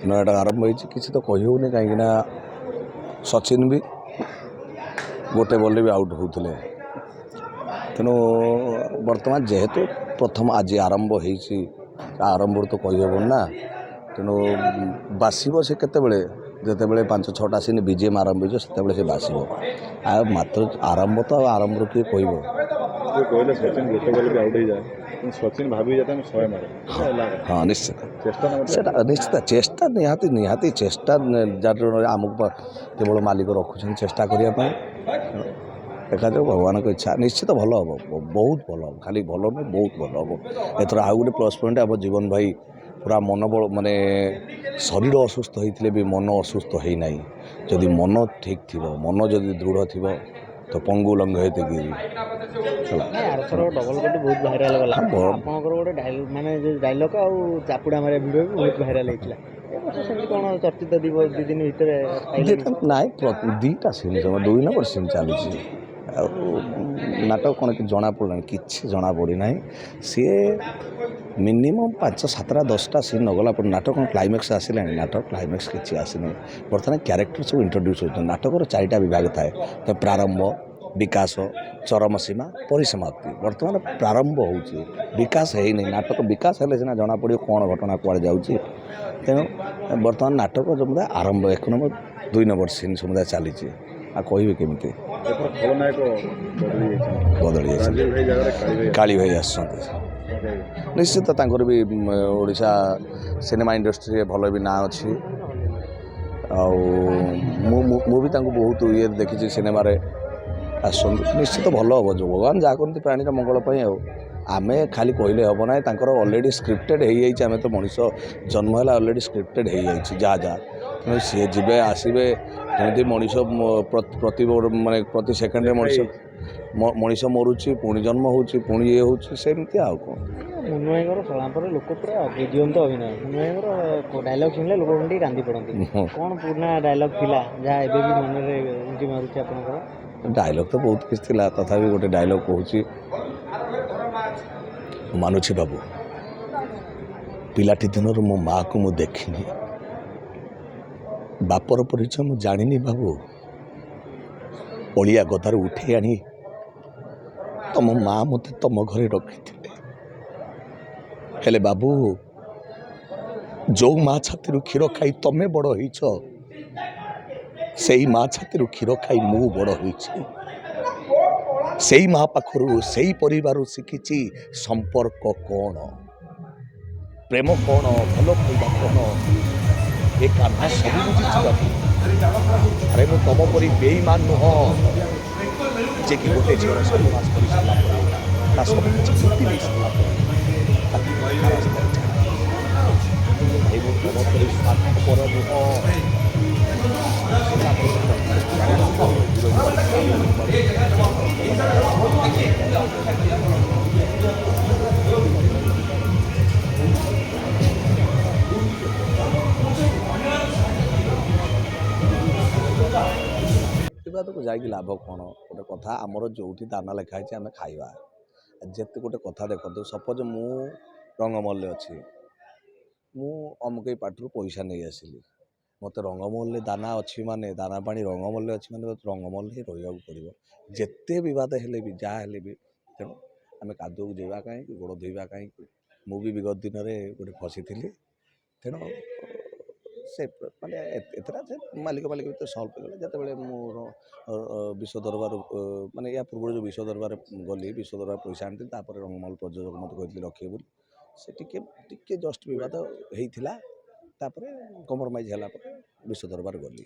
ନୟାଗଡ଼ ଆରମ୍ଭ ହେଇଛି କିଛି ତ କହିହେଉନି କାହିଁକିନା ସଚିନ ବି ଗୋଟେ ବଲ୍ରେ ବି ଆଉଟ୍ ହେଉଥିଲେ। ତେଣୁ ବର୍ତ୍ତମାନ ଯେହେତୁ ପ୍ରଥମ ଆଜି ଆରମ୍ଭ ହେଇଛି ଆରମ୍ଭରୁ ତ କହିହେବନି ନା। ତେଣୁ ବାସିବ ସେ କେତେବେଳେ ଯେତେବେଳେ 5-6ଟା ସିନ୍ ବିଜିଏମ୍ ଆରମ୍ଭ ହେଇଯିବ ସେତେବେଳେ ସେ ବାସିବ। ଆଉ ମାତ୍ର ଆରମ୍ଭ ତ ଆରମ୍ଭରୁ କିଏ କହିବ। କହିଲେ ସଚିନ ଗୋଟେ ବଲ୍ ବି ଆଉଟ୍ ହେଇଯାଏ କିନ୍ତୁ ସଚିନ ଭାବି ଯାଇଥାଏ ମୁଁ 100 ମାରେ। ହଁ ନିଶ୍ଚିତ ଚେଷ୍ଟା ସେଟା ନିଶ୍ଚିତ ଚେଷ୍ଟା ନିହାତି ଚେଷ୍ଟା ଯାର ଆମକୁ କେବଳ ମାଲିକ ରଖୁଛନ୍ତି ଚେଷ୍ଟା କରିବା ପାଇଁ। ଦେଖାଯାଉ ଭଗବାନଙ୍କ ଇଚ୍ଛା ନିଶ୍ଚିତ ଭଲ ହେବ ବହୁତ ଭଲ ହେବ ଖାଲି ଭଲ ନୁହେଁ ବହୁତ ଭଲ ହେବ। ଏଥର ଆଉ ଗୋଟେ ପ୍ଲସ୍ ପଏଣ୍ଟ ଆମ ଜୀବନ ଭାଇ ପୁରା ମନୋବଳ ମାନେ ଶରୀର ଅସୁସ୍ଥ ହେଇଥିଲେ ବି ମନ ଅସୁସ୍ଥ ହେଇନାହିଁ। ଯଦି ମନ ଠିକ୍ ଥିବ ମନ ଯଦି ଦୃଢ଼ ଥିବ ତ ପଙ୍ଗୁ ଲଙ୍ଘ ହେଇତେ ଗିରି ଆରଥର ଡବଲ କୋଟି ବହୁତ ଭାଇରାଲ ଗଲା ଆପଣଙ୍କର ଗୋଟେ ମାନେ ଯୋଉ ଡାଇଲଗ ଆଉ ଚାପୁଡା ମାରିବା ଭିଡ଼ିଓ ବି ବହୁତ ଭାଇରାଲ ହେଇଥିଲା। ଏ ବର୍ଷ ସେମିତି କ'ଣ ଚର୍ଚ୍ଚିତ 2 ଦିନ ଭିତରେ ନାଇଁ ଦୁଇଟା ସିନ୍ 2 ନମ୍ବର ସିନ୍ ଚାଲିଛି ଆଉ ନାଟକ କ'ଣ ଜଣାପଡ଼ିଲାଣି କିଛି ଜଣାପଡ଼ିନାହିଁ। ସିଏ ମିନିମମ୍ 5-7ଟା 10ଟା ସିନ୍ ନଗଲା ପରେ ନାଟକ କ'ଣ କ୍ଲାଇମ୍ୟାକ୍ସ ଆସିଲାଣି ନାଟକ କ୍ଲାଇମ୍ୟାକ୍ସ କିଛି ଆସିନି। ବର୍ତ୍ତମାନ କ୍ୟାରେକ୍ଟର ସବୁ ଇଣ୍ଟ୍ରୋଡ୍ୟୁସ୍ ହେଉଛନ୍ତି। ନାଟକର 4ଟା ବିଭାଗ ଥାଏ ତ ପ୍ରାରମ୍ଭ ବିକାଶ ଚରମ ସୀମା ପରିସମାପ୍ତି। ବର୍ତ୍ତମାନ ପ୍ରାରମ୍ଭ ହେଉଛି ବିକାଶ ହେଇନି ନାଟକ ବିକାଶ ହେଲେ ସିନା ଜଣାପଡ଼ିବ କ'ଣ ଘଟଣା କୁଆଡ଼େ ଯାଉଛି। ତେଣୁ ବର୍ତ୍ତମାନ ନାଟକ ସମୁଦାୟ ଆରମ୍ଭ 1 ନମ୍ବର 2 ନମ୍ବର ସିନ୍ ସମୁଦାୟ ଚାଲିଛି ଆଉ କହିବେ କେମିତି ବଦଳି ଯାଇଛନ୍ତି କାଳି ଭାଇ ଆସିଛନ୍ତି। ନିଶ୍ଚିତ ତାଙ୍କର ବି ଓଡ଼ିଶା ସିନେମା ଇଣ୍ଡଷ୍ଟ୍ରିରେ ଭଲ ବି ନାଁ ଅଛି। ଆଉ ମୁଁ ବି ତାଙ୍କୁ ବହୁତ ଇଏରେ ଦେଖିଛି ସିନେମାରେ ଆସନ୍ତୁ ନିଶ୍ଚିତ ଭଲ ହେବ ଯେଉଁ ଭଗବାନ ଯାହା କରନ୍ତି ପ୍ରାଣୀର ମଙ୍ଗଳ ପାଇଁ। ଆଉ ଆମେ ଖାଲି କହିଲେ ହେବ ନାହିଁ ତାଙ୍କର ଅଲରେଡ଼ି ସ୍କ୍ରିପ୍ଟେଡ଼ ହେଇଯାଇଛି। ଆମେ ତ ମଣିଷ ଜନ୍ମ ହେଲା ଅଲରେଡ଼ି ସ୍କ୍ରିପ୍ଟେଡ଼ ହେଇଯାଇଛି ଯାହା ତେଣୁ ସିଏ ଯିବେ ଆସିବେ ଯେମିତି ମଣିଷ ମାନେ ପ୍ରତି ସେକେଣ୍ଡରେ ମଣିଷ ମରୁଛି ପୁଣି ଜନ୍ମ ହେଉଛି ପୁଣି ଇଏ ହେଉଛି ସେମିତି ଆଉ କ'ଣ। ମୁନୁ ଭାଇଙ୍କର ଶଳା ପରେ ଲୋକ ପୁରା ଦିଅନ୍ତ ଅଭିନୟ ମୁନୁ ଭାଇଙ୍କର ଡାଇଲଗ ଶୁଣିଲେ ଲୋକ ଟିକେ କାନ୍ଦି ପଡ଼ନ୍ତି। କ'ଣ ପୁରୁଣା ଡାଇଲଗ ଥିଲା ଯାହା ଏବେ ବି ମନରେ ଉଙ୍କି ମାରୁଛି ଆପଣଙ୍କର? ଡାଇଲଗ ତ ବହୁତ କିଛି ଥିଲା ତଥାପି ଗୋଟେ ଡାଇଲଗ କହୁଛି ମାନୁଛି ବାବୁ ପିଲାଟି ଦିନରୁ ମୋ ମାଆକୁ ମୁଁ ଦେଖିନି ବାପର ପରିଚୟ ମୁଁ ଜାଣିନି ବାବୁ ଅଳିଆ ଗଦାରୁ ଉଠେଇ ଆଣି ତମ ମା ମୋତେ ତମ ଘରେ ରଖିଥିଲେ। ହେଲେ ବାବୁ ଯୋଉ ମା ଛାତିରୁ କ୍ଷୀର ଖାଇ ତମେ ବଡ଼ ହେଇଛ ସେଇ ମା ଛାତିରୁ କ୍ଷୀର ଖାଇ ମୁଁ ବଡ଼ ହୋଇଛି। ସେଇ ମା ପାଖରୁ ସେଇ ପରିବାରରୁ ଶିଖିଛି ସମ୍ପର୍କ କ'ଣ ପ୍ରେମ କ'ଣ ଭଲ ପାଇବା କ'ଣ। ଏ କାହ୍ନା ସବୁ ବୁଝିଛି ବାବୁ। ଆରେ ମୁଁ ତମ ପରି ବେଇମାନ ନୁହଁ ଯେ କି ଗୋଟେ ଝିଅର ସର୍ବନାଶ କରି ସାରିଲା ପରେ ତା ସବୁ କିଛି ଛୁଟି ନେଇ ସାରିଲା ପରେ ତାକୁ ରାସ୍ତାରେ ଛାଡ଼ି ଭାଇ ମୁଁ ତମ ପରି ସ୍ୱାର୍ଥପର ନୁହଁ। ପ୍ରତିବାଦକୁ ଯାଇକି ଲାଭ କ'ଣ ଗୋଟେ କଥା ଆମର ଯେଉଁଠି ଦାନା ଲେଖା ହେଇଛି ଆମେ ଖାଇବା। ଯେତେ ଗୋଟେ କଥା ଦେଖନ୍ତୁ ସପୋଜ ମୁଁ ରଙ୍ଗମହଲରେ ଅଛି ମୁଁ ଅମୁକ ପାଟିରୁ ପଇସା ନେଇ ଆସିଲି ମୋତେ ରଙ୍ଗମହଲରେ ଦାନା ଅଛି ମାନେ ଦାନା ପାଣି ରଙ୍ଗମହଲରେ ଅଛି ମାନେ ରଙ୍ଗମହଲରେ ହିଁ ରହିବାକୁ ପଡ଼ିବ। ଯେତେ ବିବାଦ ହେଲେ ବି ଯାହା ହେଲେ ବି ତେଣୁ ଆମେ କାଦୁଅକୁ ଯିବା କାହିଁକି ଗୋଡ଼ ଧୋଇବା କାହିଁକି। ମୁଁ ବି ବିଗତ ଦିନରେ ଗୋଟେ ଫସିଥିଲି ତେଣୁ ସେ ମାନେ ଏତେଟା ସେ ମାଲିକ ଭିତରେ ସଲ୍ଭ ହେଇଗଲା। ଯେତେବେଳେ ମୁଁ ବିଶ୍ୱ ଦରବାର ମାନେ ୟା ପୂର୍ବରୁ ଯେଉଁ ବିଶ୍ୱ ଦରବାର ଗଲି ବିଶ୍ୱ ଦରବାର ପଇସା ଆଣିଥିଲି ତାପରେ ରଙ୍ଗମହଲ ପ୍ରଯୋଜକ ମୋତେ କହିଥିଲି ରଖିବେ ବୋଲି ସେ ଟିକେ ଜଷ୍ଟ ବିବାଦ ହେଇଥିଲା ତାପରେ କମ୍ପ୍ରମାଇଜ୍ ହେଲା ପରେ ବିଶ୍ୱ ଦରବାର ଗଲି।